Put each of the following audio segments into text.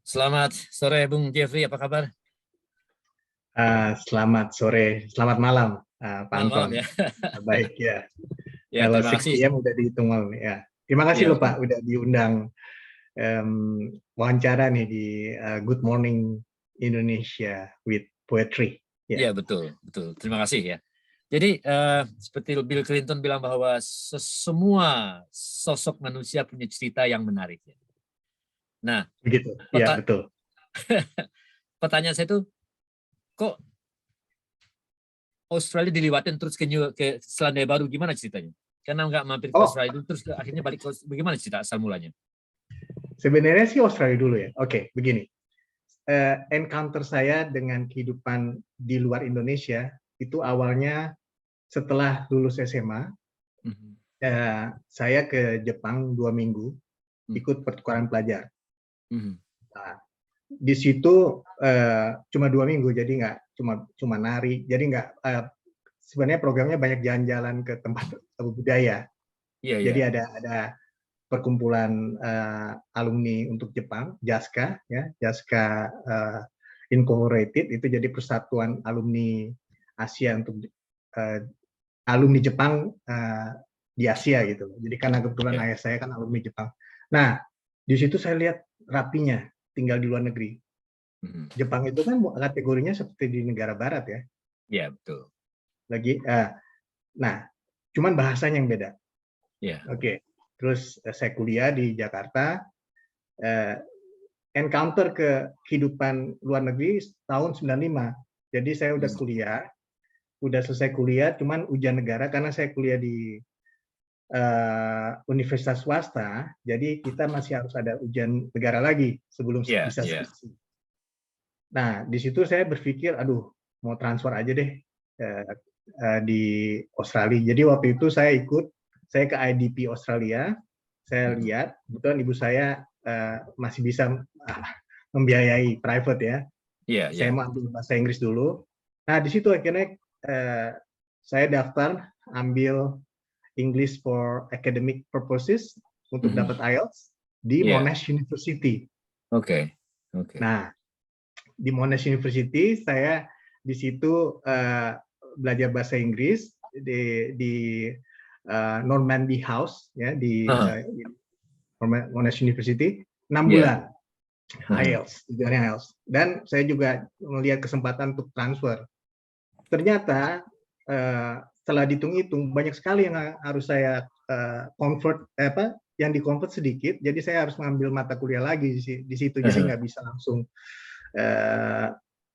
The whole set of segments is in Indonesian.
Selamat sore Bung Jeffrey, apa kabar? Selamat sore, selamat malam, Pak Malam-malam Anton. ya. Baik ya. Ya, Kalau terima 6 kasih. PM udah dihitung malam ya. Terima kasih Ya, loh betul. Pak, udah diundang em, wawancara nih di Good Morning Indonesia with Poetry. Ya, Ya, betul, betul. Terima kasih ya. Jadi seperti Bill Clinton bilang bahwa semua sosok manusia punya cerita yang menarik. Ya. Nah, begitu. Ya, peta- betul. pertanyaan saya itu, kok Australia diliwatin terus ke Selandia Baru, gimana ceritanya? Karena nggak mampir ke Oh, Australia dulu, terus akhirnya balik ke bagaimana cerita asal mulanya? sebenarnya sih Australia dulu ya. Oke, begini. Encounter saya dengan kehidupan di luar Indonesia itu awalnya setelah lulus SMA. Mhm. Saya ke Jepang 2 minggu Mhm. ikut pertukaran pelajar. Mhm. Nah, di situ cuma 2 minggu, jadi nggak cuma nari, jadi nggak sebenarnya programnya banyak jalan-jalan ke tempat budaya. Iya, Jadi iya. ada perkumpulan alumni untuk Jepang, JASKA, ya, JASKA Incorporated itu jadi persatuan alumni Asia untuk alumni Jepang di Asia gitu. Jadi karena kebetulan Iya. ayah saya kan alumni Jepang. Nah, di situ saya lihat rapinya tinggal di luar negeri. Mhm. Jepang itu kan kategorinya seperti di negara barat ya. Iya, betul. Lagi nah, cuman bahasanya yang beda. Iya. Oke. Terus saya kuliah di Jakarta, eh, encounter ke kehidupan luar negeri tahun 95. Jadi saya udah Mhm. kuliah, udah selesai kuliah, cuman ujian negara karena saya kuliah di universitas swasta, jadi kita masih harus ada ujian negara lagi sebelum Iya, bisa iya. skripsi. Nah, di situ saya berpikir, aduh, mau transfer aja deh di Australia. Jadi waktu itu saya ke IDP Australia, saya Mhm. lihat, kebetulan ibu saya masih bisa membiayai private ya. Iya, Saya iya. mau ambil bahasa Inggris dulu. Nah, di situ akhirnya saya daftar ambil English for academic purposes untuk Mhm. dapat IELTS di Iya. Monash University. Oke. Oke. Nah, di Monash University saya di situ belajar bahasa Inggris di Normandy House ya di Heeh. Monash University 6 Iya. bulan Heeh. IELTS, tujuannya IELTS. Dan saya juga melihat kesempatan untuk transfer. Ternyata setelah dihitung-hitung banyak sekali yang harus saya convert yang di-convert sedikit, jadi saya harus mengambil mata kuliah lagi di situ, jadi Heeh. nggak bisa langsung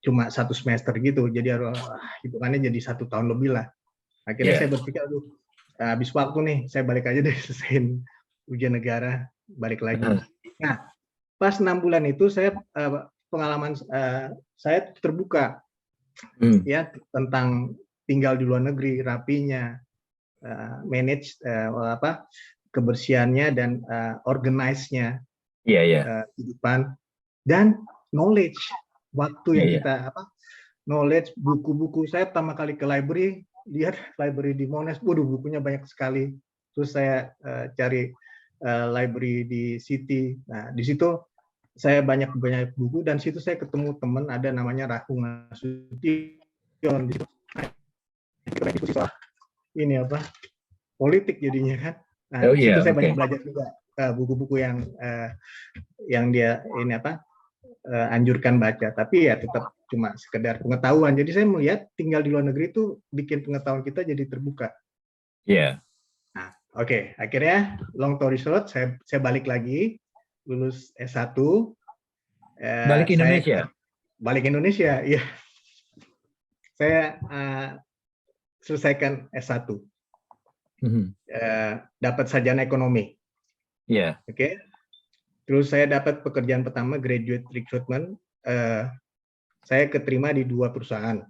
cuma 1 semester gitu, jadi harus hitungannya jadi 1 tahun lebih lah. Akhirnya Iya. saya berpikir, aduh, habis waktu nih, saya balik aja deh selesaiin ujian negara, balik lagi. Heeh. Nah, pas 6 bulan itu saya pengalaman saya terbuka Hmm. ya tentang tinggal di luar negeri, rapinya, manage kebersihannya dan organize-nya Iya, iya. kehidupan dan knowledge waktu Iya, yang iya. kita knowledge buku-buku. Saya pertama kali ke library, lihat library di Monash, waduh bukunya banyak sekali. Terus saya cari library di City. Nah, di situ saya banyak buku dan situ saya ketemu teman ada namanya Rahung Nasution. Di situ diskusi soal ini politik jadinya kan. Nah, Oh di situ iya, saya banyak oke. belajar juga buku-buku yang dia ini anjurkan baca. Tapi ya tetap cuma sekedar pengetahuan. Jadi saya melihat tinggal di luar negeri itu bikin pengetahuan kita jadi terbuka. Iya. Nah, oke. Akhirnya long story short, saya balik lagi lulus S1. Balik ke Saya Indonesia. balik ke Indonesia. Iya, saya selesaikan S1. Mhm. Dapat sarjana ekonomi. Iya. Oke. Terus saya dapat pekerjaan pertama graduate recruitment. Saya keterima di 2 perusahaan.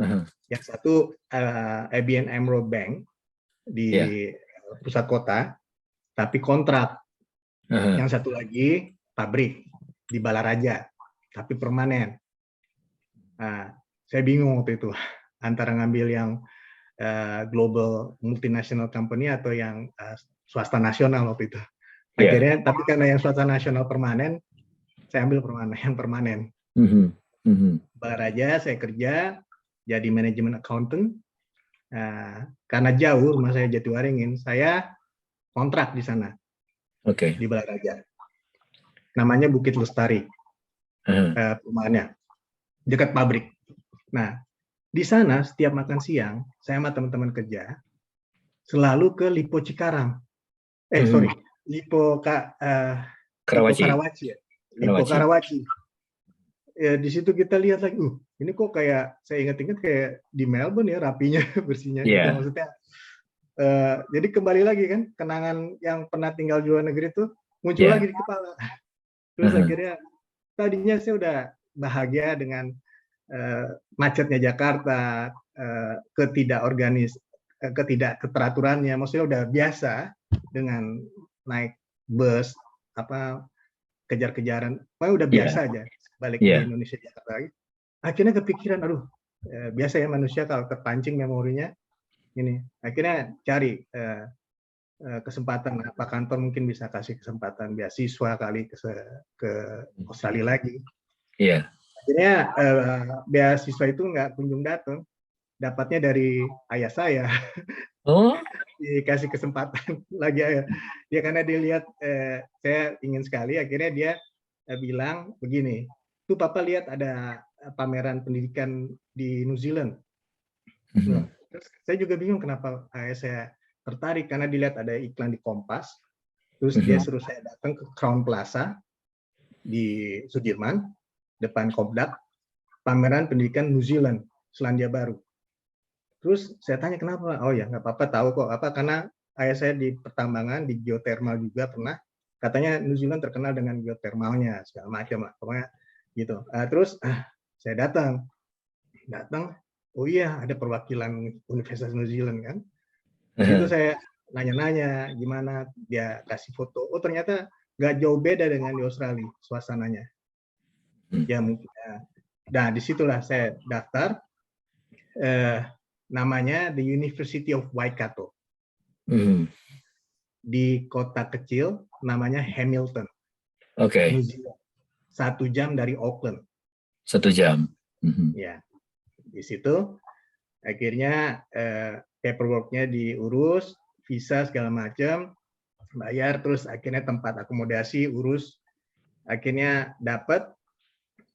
Heeh. Yang satu ABN AMRO Bank Iya. di pusat kota, tapi kontrak. Heeh. Yang satu lagi pabrik di Balaraja, tapi permanen. Nah, saya bingung waktu itu antara ngambil yang global multinational company atau yang swasta nasional waktu itu. Iya. Akhirnya, tapi karena yang swasta nasional permanen, saya ambil yang permanen. Balaraja saya kerja jadi manajemen accountant. Nah, karena jauh rumah saya Jatiwaringin, saya kontrak di sana. Di Balaraja. Namanya Bukit Lestari. Perumahannya dekat pabrik. Nah, di sana setiap makan siang saya sama teman-teman kerja selalu ke Lipo Cikarang. Lipo Karawaci ya. Lipo Karawaci. Ya, di situ kita lihat lagi, ini kok kayak saya ingat-ingat kayak di Melbourne ya, rapinya, bersihnya gitu maksudnya. Jadi kembali lagi kan kenangan yang pernah tinggal di luar negeri itu muncul lagi di kepala. Terus akhirnya tadinya saya udah bahagia dengan macetnya Jakarta, ketidakteraturannya, maksudnya udah biasa dengan naik bus kejar-kejaran, udah biasa aja balik di Indonesia Jakarta lagi. Akhirnya kepikiran, biasa ya manusia kalau terpancing memorinya ini. Akhirnya cari kesempatan apa kantor mungkin bisa kasih kesempatan beasiswa kali ke Australia lagi. Akhirnya beasiswa itu nggak kunjung datang, dapatnya dari ayah saya. Dikasih kesempatan lagi ya karena dia lihat saya ingin sekali, akhirnya dia bilang begini, tuh papa lihat ada pameran pendidikan di New Zealand. Terus saya juga bingung kenapa saya tertarik, karena dilihat ada iklan di Kompas, terus dia suruh saya datang ke Crown Plaza di Sudirman depan Kopdak, pameran pendidikan New Zealand Selandia Baru. Terus saya tanya kenapa? Oh ya nggak apa-apa, tahu kok karena ayah saya di pertambangan, di geothermal juga pernah. Katanya New Zealand terkenal dengan geothermalnya segala macam, pokoknya gitu. Terus saya datang, oh iya ada perwakilan Universitas New Zealand kan. Di situ saya nanya-nanya gimana, dia kasih foto. Oh ternyata nggak jauh beda dengan di Australia suasananya. Ya mungkin. Nah disitulah saya daftar. Namanya The University of Waikato. Di kota kecil namanya Hamilton. New Zealand. 1 jam dari Auckland. 1 jam. Ya, di situ akhirnya paperwork-nya diurus, visa segala macam, bayar, terus akhirnya tempat akomodasi urus, akhirnya dapat.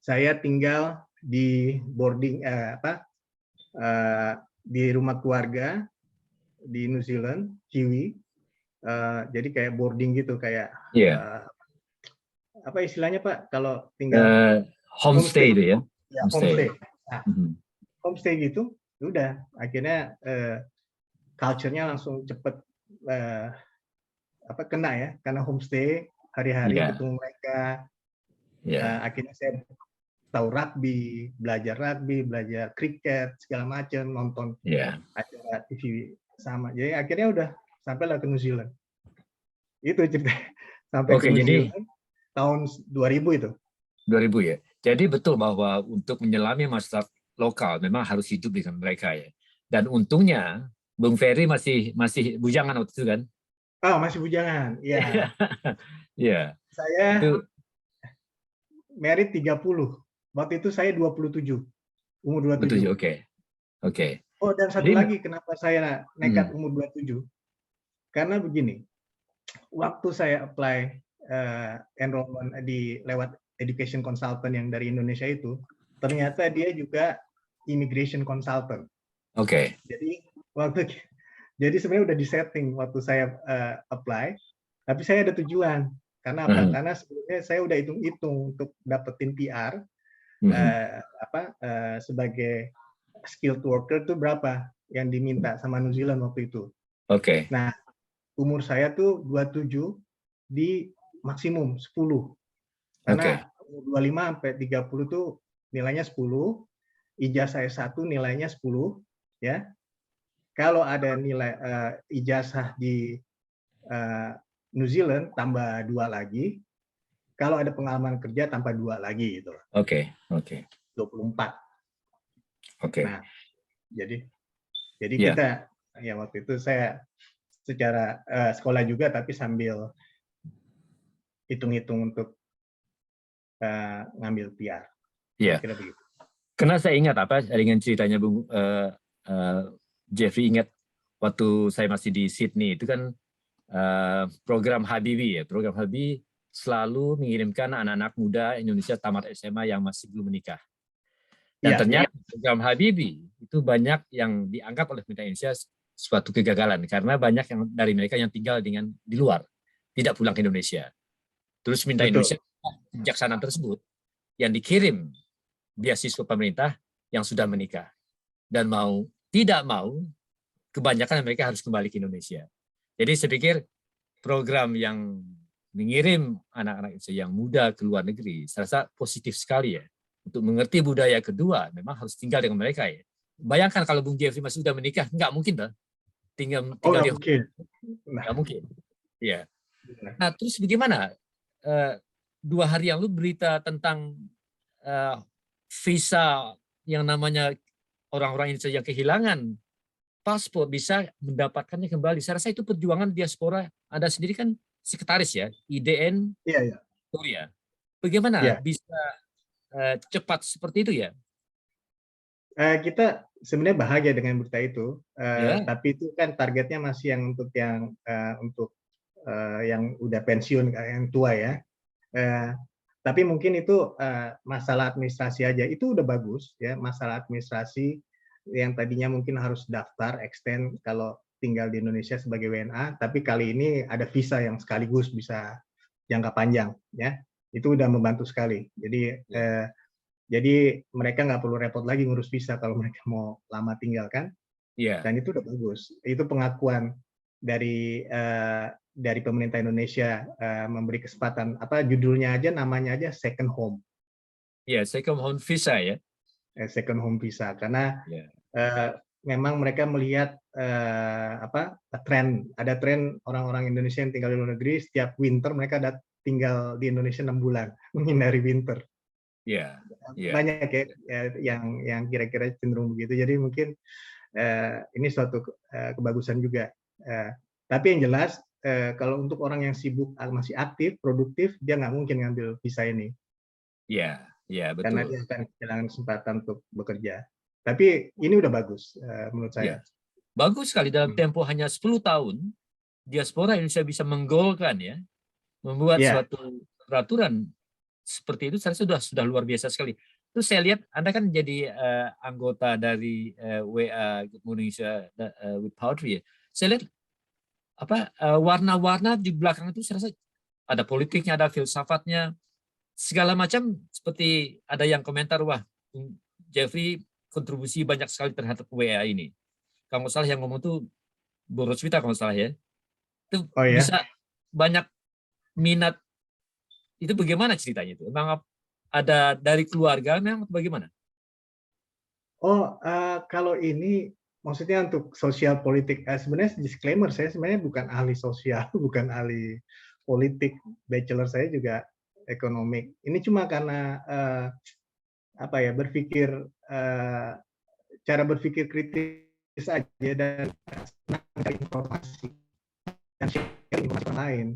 Saya tinggal di boarding di rumah keluarga di New Zealand, Kiwi. Jadi kayak boarding gitu, kayak apa istilahnya Pak kalau tinggal homestay itu ya? Homestay. Nah, homestay gitu, udah akhirnya culture-nya langsung cepet kena ya, karena homestay hari-hari ketemu mereka. Akhirnya saya tahu rugby, belajar kriket segala macam, nonton acara TV sama. Jadi akhirnya udah sampailah ke New Zealand. Itu cerita sampai ke New Zealand tahun 2000 itu. 2000 ya. Jadi betul bahwa untuk menyelami masyarakat lokal memang harus hidup dengan mereka ya. Dan untungnya Bung Ferry masih bujangan waktu itu kan? Masih bujangan. Iya. Iya. Saya married 30. Waktu itu saya 27. Umur 27. Oke. Oh, dan satu lagi kenapa saya nekat umur 27. Karena begini. Waktu saya apply enrollment lewat education consultant yang dari Indonesia itu, ternyata dia juga immigration consultant. Jadi sebenarnya udah disetting waktu saya apply, tapi saya ada tujuan. Karena apa? Karena sebelumnya saya udah hitung-hitung untuk dapetin PR sebagai skilled worker itu berapa yang diminta sama New Zealand waktu itu. Nah, umur saya tuh 27 di maksimum 10. Karena umur 25 sampai 30 tuh nilainya 10, ijazah S1 nilainya 10 ya. Kalau ada nilai ijazah di New Zealand tambah 2 lagi. Kalau ada pengalaman kerja tambah 2 lagi gitu. 24. Nah, jadi kita ya waktu itu saya secara sekolah juga tapi sambil hitung-hitung untuk ngambil PR. Iya. Kira begitu. Karena saya ingat dengan ceritanya Bung Jeffrey, ingat waktu saya masih di Sydney itu kan program Habibie ya. Program Habibie selalu mengirimkan anak-anak muda Indonesia tamat SMA yang masih belum menikah. Dan ternyata program Habibie itu banyak yang dianggap oleh pemerintah Indonesia suatu kegagalan karena banyak yang dari mereka yang tinggal di luar, tidak pulang ke Indonesia. Terus minta Indonesia kebijaksanaan tersebut yang dikirim beasiswa pemerintah yang sudah menikah dan tidak mau kebanyakan mereka harus kembali ke Indonesia. Jadi saya pikir program yang mengirim anak-anak Indonesia yang muda ke luar negeri saya rasa positif sekali ya. Untuk mengerti budaya kedua memang harus tinggal dengan mereka ya. Bayangkan kalau Bung Jeffrey masih sudah menikah, nggak mungkin dah tinggal di mungkin. Nggak mungkin. Ya. Nah terus bagaimana? 2 hari yang lalu berita tentang visa yang namanya orang-orang Indonesia yang kehilangan paspor bisa mendapatkannya kembali. Saya rasa itu perjuangan diaspora. Anda sendiri kan sekretaris ya, IDN Korea. Bagaimana bisa cepat seperti itu ya? Kita sebenarnya bahagia dengan berita itu, tapi itu kan targetnya masih untuk yang udah pensiun, yang tua ya. Tapi mungkin itu masalah administrasi aja. Itu udah bagus ya, masalah administrasi yang tadinya mungkin harus daftar extend kalau tinggal di Indonesia sebagai WNA, tapi kali ini ada visa yang sekaligus bisa jangka panjang ya. Itu udah membantu sekali. Jadi mereka nggak perlu repot lagi ngurus visa kalau mereka mau lama tinggal kan. Dan itu udah bagus. Itu pengakuan dari pemerintah Indonesia memberi kesempatan, judulnya aja, namanya aja second home. Second home visa ya. Second home visa karena memang mereka melihat ada tren orang-orang Indonesia yang tinggal di luar negeri setiap winter mereka tinggal di Indonesia 6 bulan menghindari winter. Banyak ya yang kira-kira cenderung begitu. Jadi mungkin ini suatu kebagusan juga. Tapi yang jelas kalau untuk orang yang sibuk masih aktif, produktif, dia nggak mungkin ngambil visa ini. Betul. Karena dia akan kehilangan kesempatan untuk bekerja. Tapi ini udah bagus menurut saya. Bagus sekali dalam tempo hanya 10 tahun, diaspora Indonesia bisa menggolkan ya, membuat suatu peraturan seperti itu. Saya rasa sudah luar biasa sekali. Terus saya lihat Anda kan jadi anggota dari WA Indonesia with Poetry ya. Saya lihat warna-warna di belakang itu saya rasa ada politiknya, ada filsafatnya, segala macam. Seperti ada yang komentar, wah Jeffrey kontribusi banyak sekali terhadap WA ini. Kalau salah yang ngomong tuh Bu Roswita kalau salah ya. Itu bisa banyak minat. Itu bagaimana ceritanya itu? Memang ada dari keluarga memang bagaimana? Kalau ini maksudnya untuk sosial politik, sebenarnya disclaimer, saya sebenarnya bukan ahli sosial, bukan ahli politik. Bachelor saya juga ekonomi. Ini cuma karena cara berpikir kritis aja dan senang informasi dan share informasi lain.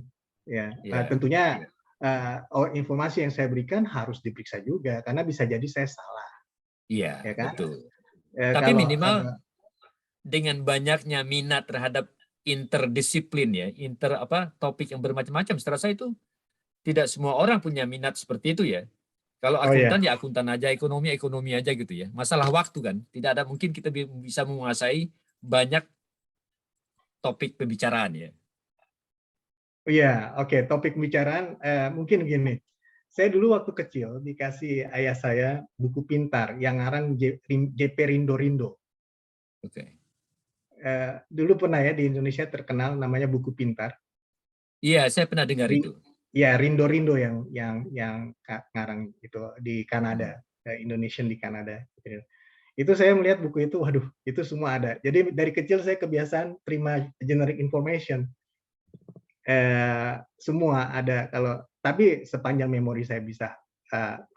Tentunya informasi yang saya berikan harus diperiksa juga karena bisa jadi saya salah. Kan? Betul. Tapi minimal dengan banyaknya minat terhadap interdisiplin ya, topik yang bermacam-macam. Saya rasa itu tidak semua orang punya minat seperti itu ya. Kalau akuntan ya akuntan aja, ekonomi aja gitu ya. Masalah waktu kan, tidak ada mungkin kita bisa menguasai banyak topik pembicaraan ya. Topik pembicaraan mungkin gini. Saya dulu waktu kecil dikasih ayah saya buku pintar yang ngarang JP Rindo-Rindo. Dulu pernah ya di Indonesia terkenal namanya buku pintar. Iya, saya pernah dengar itu. Ya, Rindo-Rindo yang ngarang itu di Kanada, Indonesian di Kanada. Itu saya melihat buku itu, waduh, itu semua ada. Jadi dari kecil saya kebiasaan terima generic information. Semua ada tapi sepanjang memori saya bisa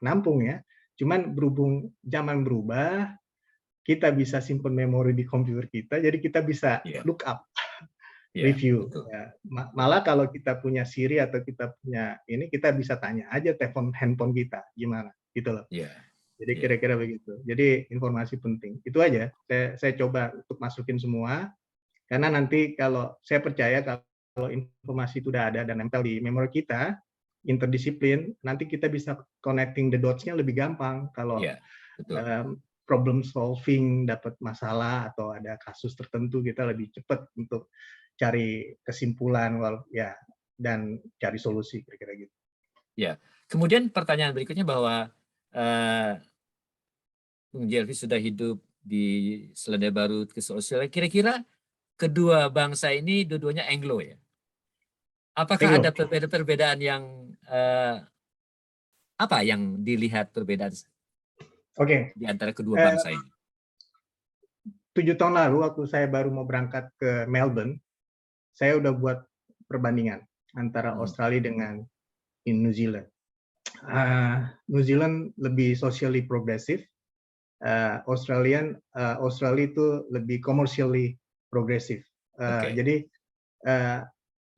nampung ya. Cuman berhubung zaman berubah, kita bisa simpan memori di komputer kita, jadi kita bisa look up. Ya, review. betul. Ya. Malah kalau kita punya Siri atau kita punya ini, kita bisa tanya aja telepon handphone kita gimana, gitu loh. Ya, Jadi ya, kira-kira begitu. Jadi informasi penting. Itu aja. Saya coba untuk masukin semua. Karena nanti kalau saya percaya kalau informasi itu udah ada dan nempel di memori kita, interdisiplin, nanti kita bisa connecting the dots-nya lebih gampang. Kalau ya, betul. problem solving, dapat masalah atau ada kasus tertentu, kita lebih cepat untuk cari kesimpulan, ya, dan cari solusi kira-kira gitu. Ya, kemudian pertanyaan berikutnya bahwa Bung Jelvi sudah hidup di Selandia Baru ke Australia. Kira-kira kedua bangsa ini dua-duanya Anglo ya. Apakah ada Anglo. perbedaan-perbedaan yang apa yang dilihat perbedaan Oke. di antara kedua bangsa ini? 7 tahun lalu waktu saya baru mau berangkat ke Melbourne, saya udah buat perbandingan antara Australia dengan New Zealand. New Zealand lebih socially progressive, Australia itu lebih commercially progressive. Oke. Jadi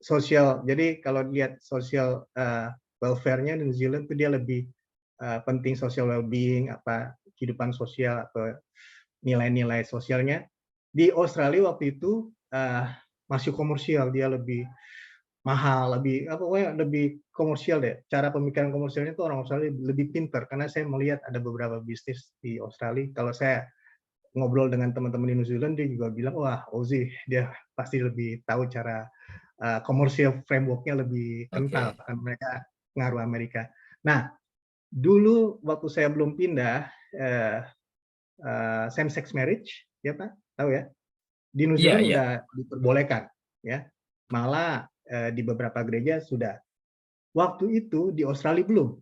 sosial, jadi kalau lihat social welfare-nya New Zealand itu dia lebih penting social well-being, apa kehidupan sosial atau nilai-nilai sosialnya. Di Australia waktu itu masih komersial, dia lebih mahal, lebih komersial deh. Cara pemikiran komersialnya tuh orang Australia lebih pintar, karena saya melihat ada beberapa bisnis di Australia. Kalau saya ngobrol dengan teman-teman di New Zealand, dia juga bilang, wah Aussie, dia pasti lebih tahu cara komersial framework-nya lebih kental, kan mereka ngaruh Amerika. Nah, dulu waktu saya belum pindah, same sex marriage, ya Pak, tahu ya? Di New Iya, Zealand iya. udah diperbolehkan, ya. Malah di beberapa gereja sudah. Waktu itu di Australia belum.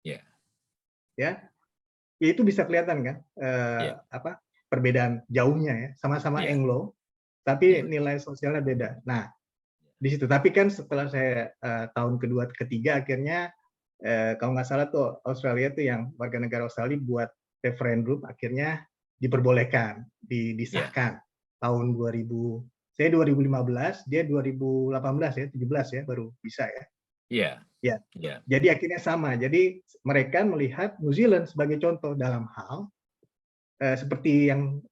Iya. Ya, itu bisa kelihatan kan Iya. perbedaan jauhnya ya. Sama-sama Iya. Anglo, Iya, tapi betul. nilai sosialnya beda. Nah, di situ. Tapi kan setelah saya tahun kedua, ketiga akhirnya kalau nggak salah tuh Australia tuh yang warga negara Australia buat referendum, akhirnya diperbolehkan, Iya. disahkan tahun 2000. Saya 2015, dia 2018 ya, 17 ya baru bisa ya. Iya. Ya. Iya. Jadi akhirnya sama. Jadi mereka melihat New Zealand sebagai contoh dalam hal seperti yang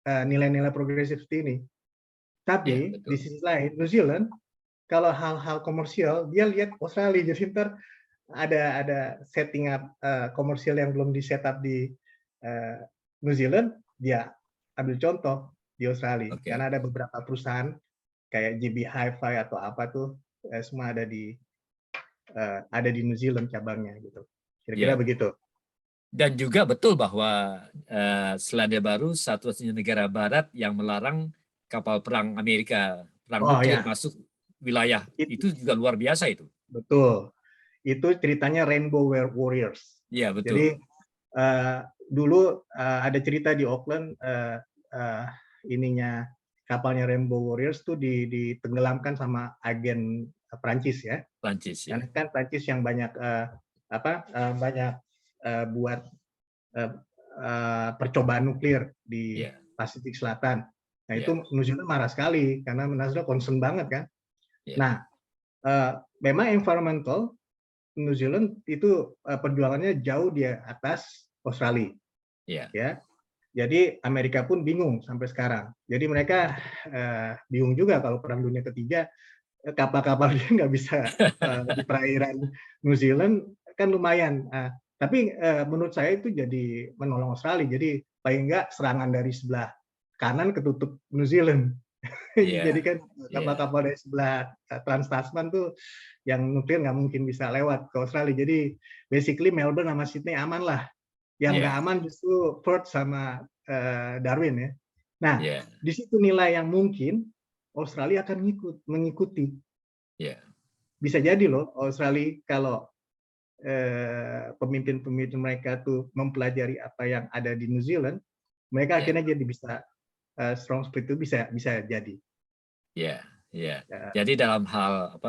nilai-nilai progresif seperti ini. Iya, Tapi di betul. sisi lain, New Zealand kalau hal-hal komersial dia lihat Australia, jadi ntar ada setting up komersial yang belum di setup di New Zealand, dia ambil contoh di Australia. Oke. Karena ada beberapa perusahaan kayak JB Hi-Fi atau apa tuh semua ada di New Zealand cabangnya gitu. Kira-kira Iya. begitu. Dan juga betul bahwa Selandia Baru satu-satunya negara barat yang melarang kapal perang Amerika, perang Oh nuklir ya, masuk wilayah. Itu juga luar biasa itu. betul. Itu ceritanya Rainbow Warriors. Iya, betul. Jadi dulu ada cerita di Auckland, ininya kapalnya Rainbow Warriors tuh ditenggelamkan sama agen Prancis ya. Prancis ya. Karena kan Prancis yang banyak banyak buat percobaan nuklir di Iya. Pasifik Selatan. Nah itu Iya. New Zealand marah sekali karena New Zealand concern banget kan. Iya. Nah memang environmental New Zealand itu perjuangannya jauh di atas Australia. Iya. Ya. Jadi Amerika pun bingung sampai sekarang. Jadi mereka bingung juga kalau Perang Dunia Ketiga kapal-kapal dia nggak bisa di perairan New Zealand kan lumayan. Tapi menurut saya itu jadi menolong Australia. Jadi paling nggak serangan dari sebelah kanan ketutup New Zealand. Iya. Jadi kan Iya. kapal-kapal dari sebelah Trans-Tasman tuh yang nuklir nggak mungkin bisa lewat ke Australia. Jadi basically Melbourne sama Sydney aman lah. Yang nggak Iya. aman justru Perth sama Darwin ya. Nah, Iya. di situ nilai yang mungkin Australia akan mengikuti. Iya. Bisa jadi loh Australia kalau pemimpin-pemimpin mereka tuh mempelajari apa yang ada di New Zealand, mereka Iya. akhirnya jadi bisa strong spirit itu bisa jadi. Iya. Iya. Jadi dalam hal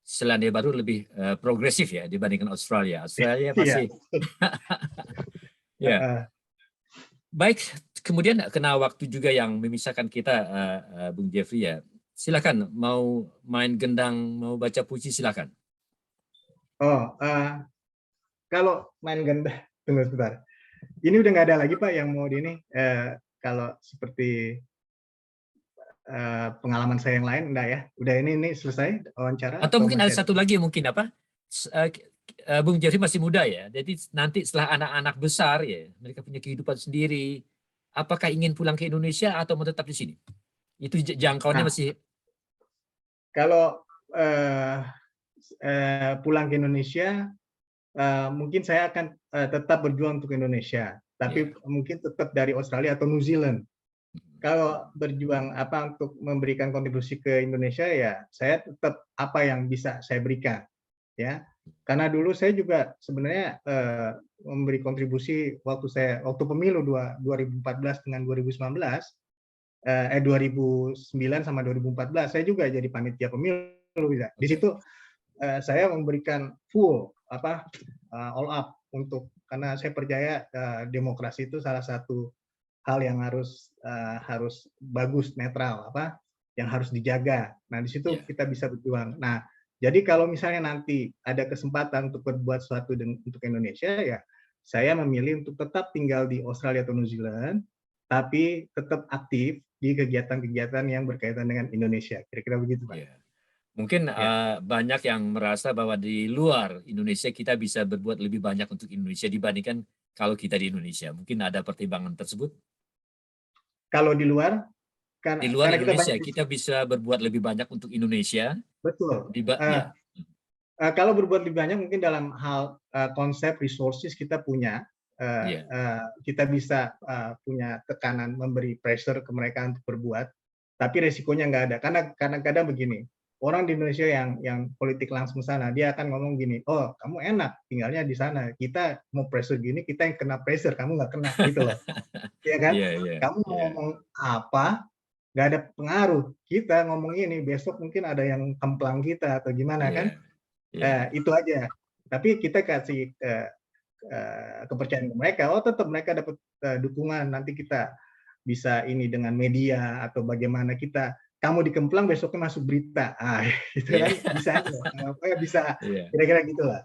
Selandia Baru lebih progresif ya dibandingkan Australia. Australia Iya. masih ya. Baik, kemudian kena waktu juga yang memisahkan kita, Bung Jeffrey ya. silakan. Mau main gendang, mau baca puisi, silakan. Oh, kalau main gendang, tunggu sebentar. Ini udah nggak ada lagi Pak yang mau di ini. Kalau seperti pengalaman saya yang lain, enggak ya? Udah ini selesai wawancara Atau atau mungkin ada masih ada? satu lagi mungkin apa? Bung Jeffrey masih muda ya. Jadi nanti setelah anak-anak besar ya, mereka punya kehidupan sendiri. Apakah ingin pulang ke Indonesia atau mau tetap di sini? Itu jangkauannya Nah, masih. kalau pulang ke Indonesia, mungkin saya akan tetap berjuang untuk Indonesia, tapi mungkin tetap dari Australia atau New Zealand. Kalau berjuang untuk memberikan kontribusi ke Indonesia, ya saya tetap apa yang bisa saya berikan, ya. Karena dulu saya juga sebenarnya memberi kontribusi waktu pemilu 2014 dengan 2019, 2009 sama 2014 saya juga jadi panitia pemilu bisa. Di situ saya memberikan full all up karena saya percaya demokrasi itu salah satu hal yang harus bagus, netral, yang harus dijaga. Nah, di situ kita bisa berjuang. Nah, jadi kalau misalnya nanti ada kesempatan untuk berbuat sesuatu untuk Indonesia, ya saya memilih untuk tetap tinggal di Australia atau New Zealand, tapi tetap aktif di kegiatan-kegiatan yang berkaitan dengan Indonesia. Kira-kira begitu, Pak. Mungkin Ya. banyak yang merasa bahwa di luar Indonesia kita bisa berbuat lebih banyak untuk Indonesia dibandingkan kalau kita di Indonesia. Mungkin ada pertimbangan tersebut? Kalau di luar, Di luar karena kita Indonesia, banyak. kita bisa berbuat lebih banyak untuk Indonesia. Betul. Ya. Kalau berbuat lebih banyak mungkin dalam hal konsep resources kita punya, kita bisa punya tekanan, memberi pressure ke mereka untuk berbuat, tapi resikonya nggak ada. Karena kadang-kadang begini, orang di Indonesia yang politik langsung sana, dia akan ngomong gini, oh kamu enak tinggalnya di sana, kita mau pressure gini, kita yang kena pressure, kamu nggak kena, gitu loh. Ya kan? Kamu mau ngomong apa, nggak ada pengaruh. Kita ngomong ini, besok mungkin ada yang kemplang kita atau gimana kan? Itu aja. Tapi kita kasih kepercayaan ke mereka, tetap mereka dapat dukungan. Nanti kita bisa ini dengan media atau bagaimana kamu dikemplang besoknya masuk berita, itu kan bisa aja. Bisa kira-kira gitulah.